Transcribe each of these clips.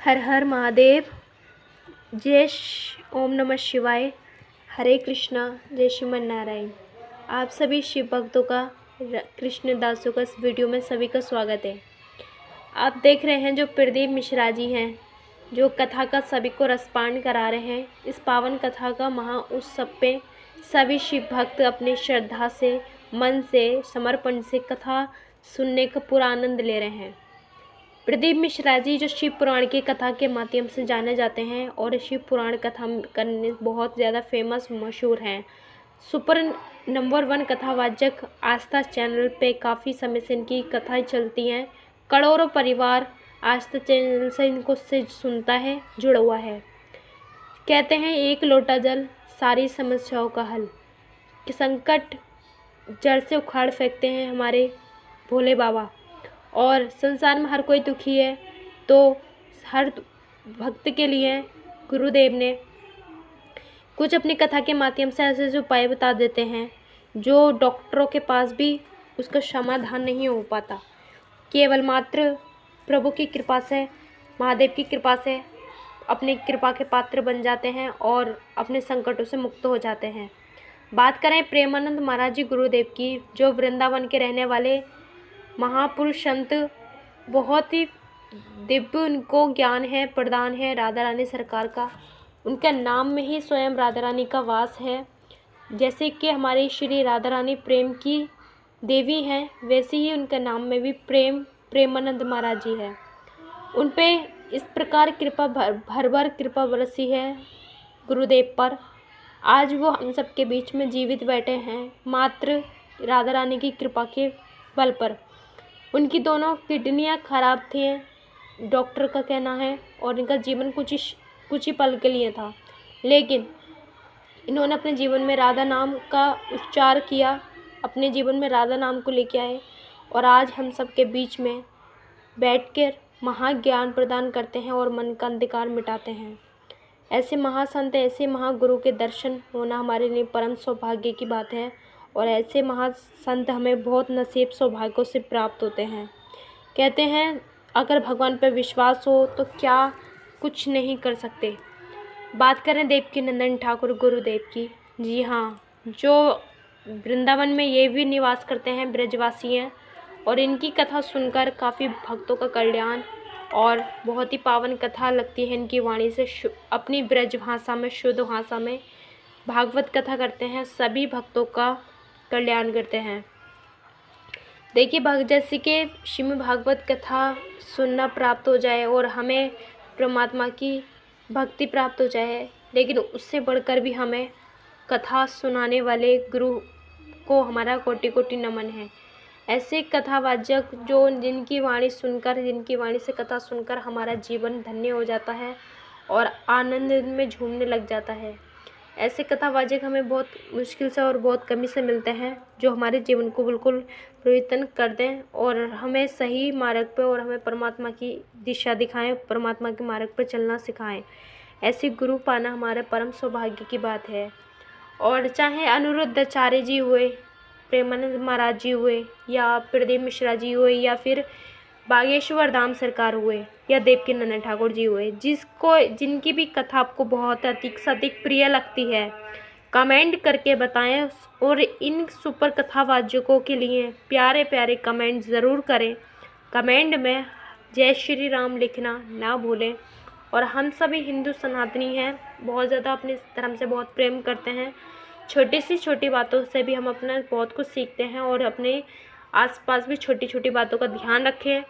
हर हर महादेव। ओम नमः शिवाय। हरे कृष्णा। जय श्रीमन नारायण। आप सभी शिव भक्तों का, कृष्ण दासों का इस वीडियो में सभी का स्वागत है। आप देख रहे हैं जो प्रदीप मिश्रा जी हैं, जो कथा का सभी को रसपान करा रहे हैं। इस पावन कथा का महा उत्सव पे सभी शिव भक्त अपनी श्रद्धा से, मन से, समर्पण से कथा सुनने का पूरा आनंद ले रहे हैं। प्रदीप मिश्रा जी जो शिव पुराण की कथा के माध्यम से जाने जाते हैं और शिव पुराण कथा करने बहुत ज़्यादा फेमस मशहूर हैं। सुपर नंबर 1 कथावाचक आस्था चैनल पे काफ़ी समय से इनकी कथाएं चलती हैं। करोड़ों परिवार आस्था चैनल से इनको सुनता है, जुड़ा हुआ है। कहते हैं एक लोटा जल सारी समस्याओं का हल, कि संकट जड़ से उखाड़ फेंकते हैं हमारे भोले बाबा। और संसार में हर कोई दुखी है, तो हर भक्त के लिए गुरुदेव ने कुछ अपनी कथा के माध्यम से ऐसे ऐसे उपाय बता देते हैं जो डॉक्टरों के पास भी उसका समाधान नहीं हो पाता। केवल मात्र प्रभु की कृपा से, महादेव की कृपा से अपनी कृपा के पात्र बन जाते हैं और अपने संकटों से मुक्त हो जाते हैं। बात करें प्रेमानंद महाराज जी गुरुदेव की, जो वृंदावन के रहने वाले महापुरुष संत, बहुत ही दिव्य उनको ज्ञान है, प्रदान है राधा रानी सरकार का। उनका नाम में ही स्वयं राधा रानी का वास है। जैसे कि हमारी श्री राधा रानी प्रेम की देवी हैं, वैसे ही उनके नाम में भी प्रेमानंद महाराज जी है। उन पे इस प्रकार कृपा भर भर कृपा बरसी है गुरुदेव पर। आज वो हम सबके बीच में जीवित बैठे हैं मात्र राधा रानी की कृपा के बल पर। उनकी दोनों किडनियां खराब थी, डॉक्टर का कहना है, और इनका जीवन कुछ ही पल के लिए था, लेकिन इन्होंने अपने जीवन में राधा नाम का उच्चार किया, अपने जीवन में राधा नाम को लेके आए और आज हम सबके बीच में बैठकर महाज्ञान प्रदान करते हैं और मन का अंधकार मिटाते हैं। ऐसे महासंत, ऐसे महागुरु के दर्शन होना हमारे लिए परम सौभाग्य की बात है और ऐसे महासंत हमें बहुत नसीब सौभाग्यों से प्राप्त होते हैं। कहते हैं अगर भगवान पर विश्वास हो तो क्या कुछ नहीं कर सकते। बात करें देवकी नंदन ठाकुर गुरुदेव की, जी हाँ, जो वृंदावन में ये भी निवास करते हैं, ब्रजवासी हैं, और इनकी कथा सुनकर काफ़ी भक्तों का कल्याण और बहुत ही पावन कथा लगती है इनकी वाणी से। अपनी ब्रज भाषा में, शुद्ध भाषा में भागवत कथा करते हैं, सभी भक्तों का कल्याण करते हैं। देखिए, भक्त जैसे कि श्रीमद् भागवत कथा सुनना प्राप्त हो जाए और हमें परमात्मा की भक्ति प्राप्त हो जाए, लेकिन उससे बढ़कर भी हमें कथा सुनाने वाले गुरु को हमारा कोटि कोटि नमन है। ऐसे कथावाचक जो जिनकी वाणी सुनकर, जिनकी वाणी से कथा सुनकर हमारा जीवन धन्य हो जाता है और आनंद में झूमने लग जाता है। ऐसे कथावाचक हमें बहुत मुश्किल से और बहुत कमी से मिलते हैं, जो हमारे जीवन को बिल्कुल परिवर्तन कर दें और हमें सही मार्ग पर और हमें परमात्मा की दिशा दिखाएं, परमात्मा के मार्ग पर चलना सिखाएं। ऐसे गुरु पाना हमारे परम सौभाग्य की बात है। और चाहे अनिरुद्धाचार्य जी हुए, प्रेमानंद महाराज जी हुए, या प्रदीप मिश्रा जी हुए, या फिर बागेश्वर धाम सरकार हुए, या देवकी नंदन ठाकुर जी हुए, जिनकी भी कथा आपको बहुत अधिक से अधिक प्रिय लगती है, कमेंट करके बताएं। और इन सुपर कथावाचकों के लिए प्यारे प्यारे कमेंट ज़रूर करें। कमेंट में जय श्री राम लिखना ना भूलें। और हम सभी हिंदू सनातनी हैं, बहुत ज़्यादा अपने धर्म से बहुत प्रेम करते हैं। छोटी सी छोटी बातों से भी हम अपना बहुत कुछ सीखते हैं और अपने आसपास भी छोटी छोटी बातों का ध्यान रखें,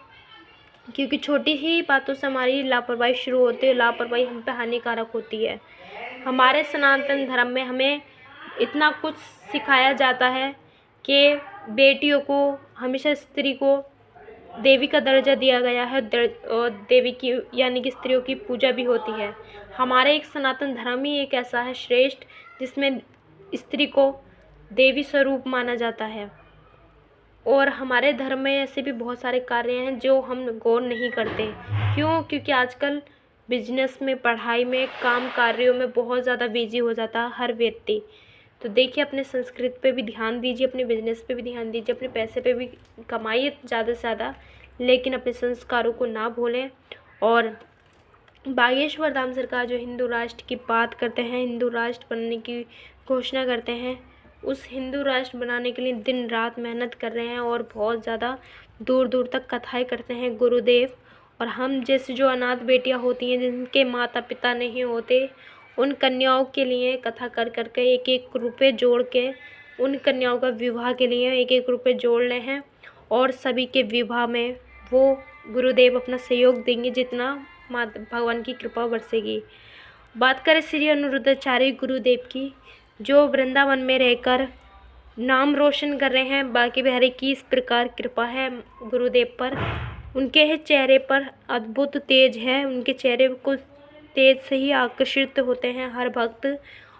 क्योंकि छोटी ही बातों से हमारी लापरवाही शुरू होती है। लापरवाही हम पे हानिकारक होती है। हमारे सनातन धर्म में हमें इतना कुछ सिखाया जाता है कि बेटियों को, हमेशा स्त्री को देवी का दर्जा दिया गया है और देवी की यानी कि स्त्रियों की पूजा भी होती है। हमारे एक सनातन धर्म ही एक ऐसा है श्रेष्ठ, जिसमें स्त्री को देवी स्वरूप माना जाता है। और हमारे धर्म में ऐसे भी बहुत सारे कार्य हैं जो हम गौर नहीं करते। क्यों? क्योंकि आजकल बिजनेस में, पढ़ाई में, काम कार्यों में बहुत ज़्यादा बिजी हो जाता है हर व्यक्ति। तो देखिए, अपने संस्कृति पे भी ध्यान दीजिए, अपने बिजनेस पे भी ध्यान दीजिए, अपने पैसे पे भी कमाइए ज़्यादा से ज़्यादा, लेकिन अपने संस्कारों को ना भूलें। और बागेश्वर धाम सरकार जो हिंदू राष्ट्र की बात करते हैं, हिंदू राष्ट्र बनने की घोषणा करते हैं, उस हिंदू राष्ट्र बनाने के लिए दिन रात मेहनत कर रहे हैं और बहुत ज़्यादा दूर दूर तक कथाएं करते हैं गुरुदेव। और हम जैसे जो अनाथ बेटियां होती हैं, जिनके माता पिता नहीं होते, उन कन्याओं के लिए कथा कर करके एक एक रुपये जोड़ के उन कन्याओं का विवाह के लिए एक एक रुपये जोड़ रहे हैं और सभी के विवाह में वो गुरुदेव अपना सहयोग देंगे जितना माता भगवान की कृपा बरसेगी। बात करें श्री अनिरुद्धाचार्य गुरुदेव की, जो वृंदावन में रहकर नाम रोशन कर रहे हैं। बाकी बिहारी की इस प्रकार कृपा है गुरुदेव पर, उनके चेहरे पर अद्भुत तेज है, उनके चेहरे को तेज से ही आकर्षित होते हैं हर भक्त।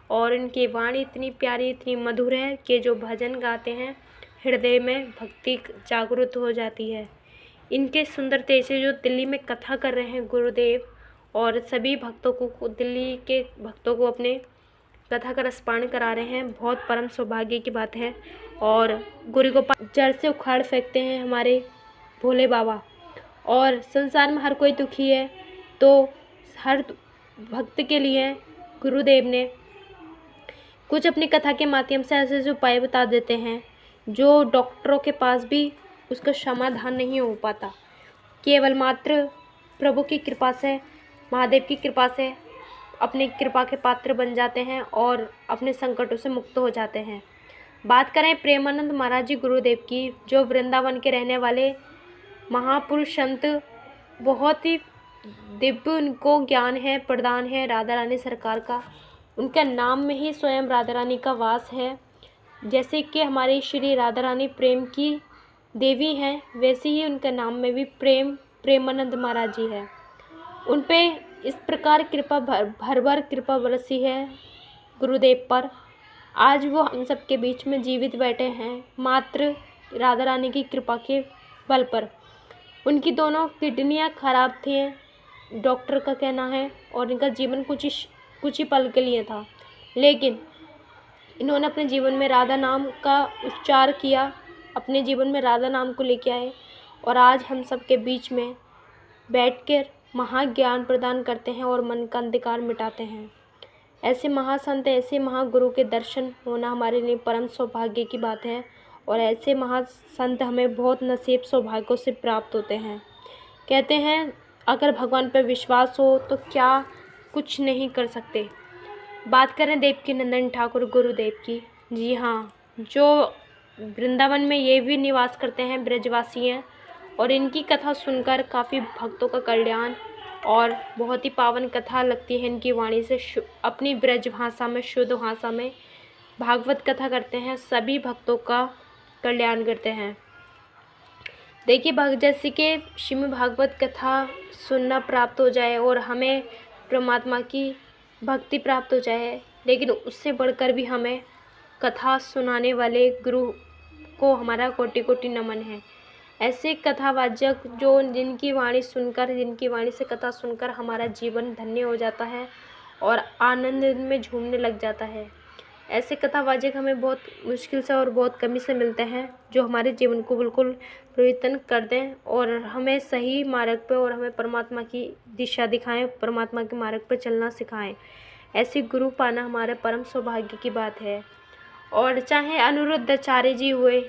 और इनकी वाणी इतनी प्यारी, इतनी मधुर है कि जो भजन गाते हैं हृदय में भक्ति जागृत हो जाती है। इनके सुंदर तेज से जो दिल्ली में कथा कर रहे हैं गुरुदेव, और सभी भक्तों को, दिल्ली के भक्तों को अपने कथा का रसपान करा रहे हैं, बहुत परम सौभाग्य की बात है। और गुरु गोपाल जड़ से उखाड़ फेंकते हैं हमारे भोले बाबा। और संसार में हर कोई दुखी है, तो हर भक्त के लिए गुरुदेव ने कुछ अपनी कथा के माध्यम से ऐसे ऐसे उपाय बता देते हैं जो डॉक्टरों के पास भी उसका समाधान नहीं हो पाता। केवल मात्र प्रभु की कृपा से, महादेव की कृपा से अपनी कृपा के पात्र बन जाते हैं और अपने संकटों से मुक्त हो जाते हैं। बात करें प्रेमानंद महाराज जी गुरुदेव की, जो वृंदावन के रहने वाले महापुरुष संत, बहुत ही दिव्य उनको ज्ञान है, प्रदान है राधा रानी सरकार का। उनका नाम में ही स्वयं राधा रानी का वास है। जैसे कि हमारी श्री राधा रानी प्रेम की देवी हैं, वैसे ही उनके नाम में भी प्रेमानंद महाराज जी है। उन पे इस प्रकार कृपा भर भर कृपा बरसी है गुरुदेव पर। आज वो हम सबके बीच में जीवित बैठे हैं मात्र राधा रानी की कृपा के बल पर। उनकी दोनों किडनियां खराब थी, डॉक्टर का कहना है, और इनका जीवन कुछ ही पल के लिए था, लेकिन इन्होंने अपने जीवन में राधा नाम का उच्चार किया, अपने जीवन में राधा नाम को लेके आए और आज हम सब के बीच में बैठकर महाज्ञान प्रदान करते हैं और मन का अंधकार मिटाते हैं। ऐसे महासंत, ऐसे महागुरु के दर्शन होना हमारे लिए परम सौभाग्य की बात है और ऐसे महासंत हमें बहुत नसीब सौभाग्यों से प्राप्त होते हैं। कहते हैं अगर भगवान पर विश्वास हो तो क्या कुछ नहीं कर सकते। बात करें देवकी नंदन ठाकुर गुरुदेव की, जी हाँ, जो वृंदावन में ये भी निवास करते हैं, ब्रजवासी हैं, और इनकी कथा सुनकर काफ़ी भक्तों का कल्याण और बहुत ही पावन कथा लगती है। इनकी वाणी से अपनी ब्रज भाषा में, शुद्ध भाषा में भागवत कथा करते हैं, सभी भक्तों का कल्याण करते हैं। देखिए भक्त जैसे कि श्रीमद् भागवत कथा सुनना प्राप्त हो जाए और हमें परमात्मा की भक्ति प्राप्त हो जाए, लेकिन उससे बढ़कर भी हमें कथा सुनाने वाले गुरु को हमारा कोटि कोटि नमन है। ऐसे कथावाचक जो जिनकी वाणी सुनकर, जिनकी वाणी से कथा सुनकर हमारा जीवन धन्य हो जाता है और आनंद में झूमने लग जाता है। ऐसे कथावाचक हमें बहुत मुश्किल से और बहुत कमी से मिलते हैं, जो हमारे जीवन को बिल्कुल परिवर्तन कर दें और हमें सही मार्ग पे और हमें परमात्मा की दिशा दिखाएं, परमात्मा के मार्ग पर चलना सिखाएं। ऐसे गुरु पाना हमारे परम सौभाग्य की बात है। और चाहे अनिरुद्धाचार्य जी हुए,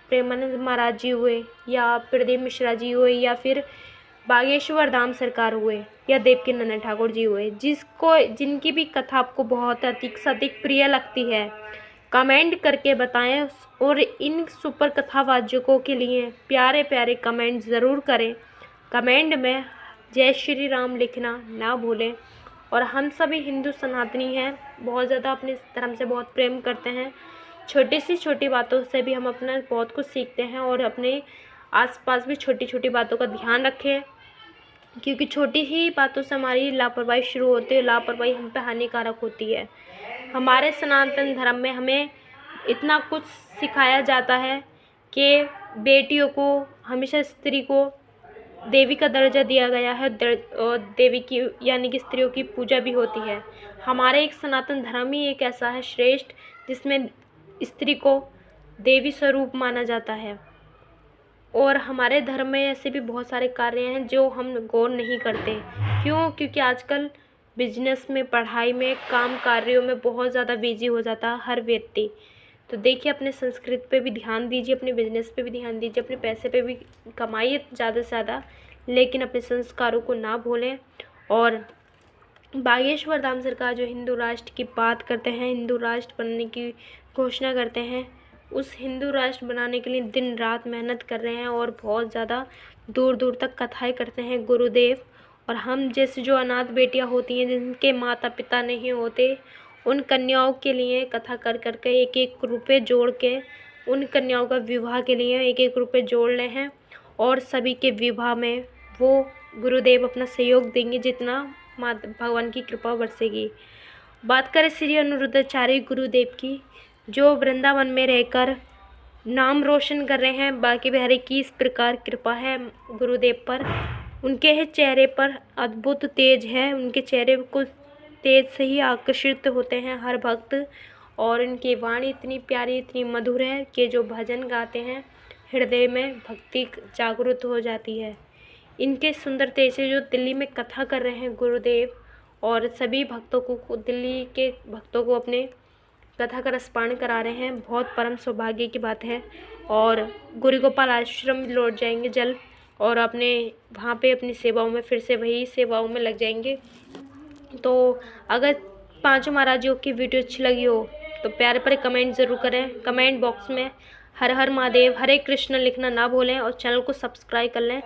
प्रेमानंद महाराज जी हुए, या प्रदीप मिश्रा जी हुए, या फिर बागेश्वर धाम सरकार हुए, या देवकी नंदन ठाकुर जी हुए, जिनकी भी कथा आपको बहुत अधिक से अधिक प्रिय लगती है, कमेंट करके बताएं। और इन सुपर कथावाचकों के लिए प्यारे प्यारे कमेंट ज़रूर करें। कमेंट में जय श्री राम लिखना ना भूलें। और हम सभी हिंदू सनातनी हैं, बहुत ज़्यादा अपने धर्म से बहुत प्रेम करते हैं। छोटी सी छोटी बातों से भी हम अपना बहुत कुछ सीखते हैं और अपने आसपास भी छोटी छोटी बातों का ध्यान रखें, क्योंकि छोटी ही बातों से हमारी लापरवाही शुरू होती है। लापरवाही हम पे हानिकारक होती है। हमारे सनातन धर्म में हमें इतना कुछ सिखाया जाता है कि बेटियों को, हमेशा स्त्री को देवी का दर्जा दिया गया है और देवी की यानी कि स्त्रियों की पूजा भी होती है। हमारे एक सनातन धर्म ही एक ऐसा है श्रेष्ठ, जिसमें स्त्री को देवी स्वरूप माना जाता है। और हमारे धर्म में ऐसे भी बहुत सारे कार्य हैं जो हम गौर नहीं करते। क्यों? क्योंकि आजकल बिजनेस में, पढ़ाई में, काम कार्यों में बहुत ज़्यादा बिजी हो जाता है हर व्यक्ति। तो देखिए, अपने संस्कृति पे भी ध्यान दीजिए, अपने बिजनेस पे भी ध्यान दीजिए, अपने पैसे पे भी कमाइए ज़्यादा से ज़्यादा, लेकिन अपने संस्कारों को ना भूलें। और बागेश्वर धाम सरकार जो हिंदू राष्ट्र की बात करते हैं, हिंदू राष्ट्र बनने की घोषणा करते हैं, उस हिंदू राष्ट्र बनाने के लिए दिन रात मेहनत कर रहे हैं और बहुत ज़्यादा दूर दूर तक कथाएं करते हैं गुरुदेव। और हम जैसे जो अनाथ बेटियां होती हैं, जिनके माता पिता नहीं होते, उन कन्याओं के लिए कथा कर कर के एक एक रुपये जोड़ के उन कन्याओं का विवाह के लिए एक एक रुपये जोड़ रहे हैं। और सभी के विवाह में वो गुरुदेव अपना सहयोग देंगे, जितना माता भगवान की कृपा बरसेगी। बात करें श्री अनिरुद्धाचार्य गुरुदेव की, जो वृंदावन में रहकर नाम रोशन कर रहे हैं। बाकी बिहारी की इस प्रकार कृपा है गुरुदेव पर, उनके चेहरे पर अद्भुत तेज है, उनके चेहरे को तेज से ही आकर्षित होते हैं हर भक्त। और इनकी वाणी इतनी प्यारी, इतनी मधुर है कि जो भजन गाते हैं हृदय में भक्ति जागृत हो जाती है। इनके सुंदर तेज से जो दिल्ली में कथा कर रहे हैं गुरुदेव, और सभी भक्तों को, दिल्ली के भक्तों को अपने कथा का रसपान करा रहे हैं, बहुत परम सौभाग्य की बात है। और गुरु गोपाल आश्रम लौट जाएंगे जल्द, और अपने वहाँ पे अपनी सेवाओं में, फिर से वही सेवाओं में लग जाएंगे। तो अगर पांचों महाराजियों की वीडियो अच्छी लगी हो तो प्यारे प्यारे कमेंट ज़रूर करें। कमेंट बॉक्स में हर हर महादेव, हरे कृष्ण लिखना ना भूलें, और चैनल को सब्सक्राइब कर लें